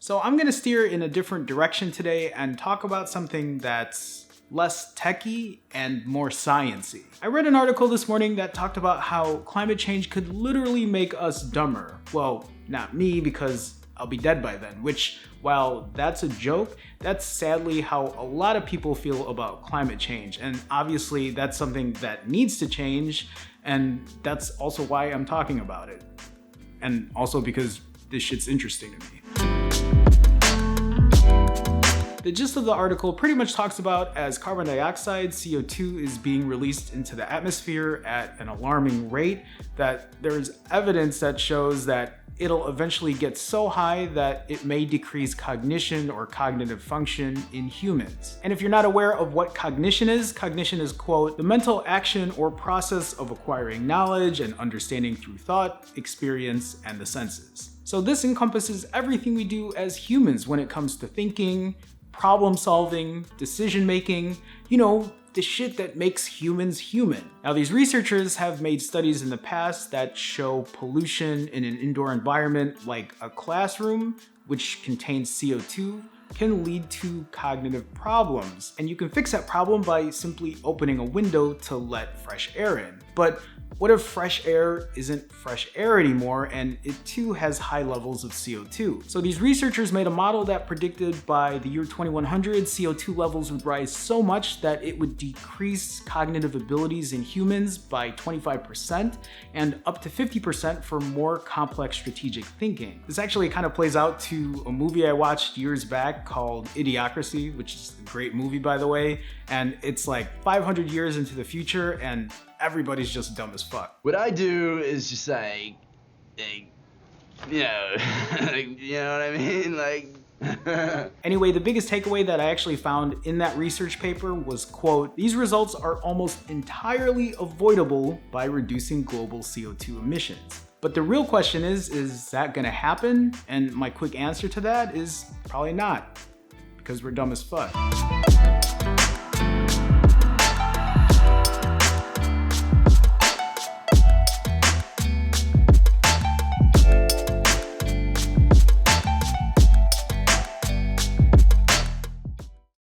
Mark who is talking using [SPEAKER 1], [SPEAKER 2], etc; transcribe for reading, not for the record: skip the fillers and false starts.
[SPEAKER 1] So I'm gonna steer in a different direction today and talk about something that's less techy and more sciencey. I read an article this morning that talked about how climate change could literally make us dumber. Well, not me, because I'll be dead by then, which, while that's a joke, that's sadly how a lot of people feel about climate change. And obviously that's something that needs to change, and that's also why I'm talking about it. And also because this shit's interesting to me. The gist of the article pretty much talks about as carbon dioxide, CO2 is being released into the atmosphere at an alarming rate, that there's evidence that shows that it'll eventually get so high that it may decrease cognition or cognitive function in humans. And if you're not aware of what cognition is, quote, the mental action or process of acquiring knowledge and understanding through thought, experience, and the senses. So this encompasses everything we do as humans when it comes to thinking, problem solving, decision making, the shit that makes humans human. Now, these researchers have made studies in the past that show pollution in an indoor environment like a classroom, which contains CO2, can lead to cognitive problems. And you can fix that problem by simply opening a window to let fresh air in. But what if fresh air isn't fresh air anymore and it too has high levels of CO2? So these researchers made a model that predicted by the year 2100, CO2 levels would rise so much that it would decrease cognitive abilities in humans by 25% and up to 50% for more complex strategic thinking. This actually kind of plays out to a movie I watched years back called Idiocracy, which is a great movie, by the way. And it's like 500 years into the future and everybody's just dumb as fuck.
[SPEAKER 2] What I do is just like you know what I mean?
[SPEAKER 1] Anyway, the biggest takeaway that I actually found in that research paper was, quote, these results are almost entirely avoidable by reducing global CO2 emissions. But the real question is that gonna happen? And my quick answer to that is probably not, because we're dumb as fuck.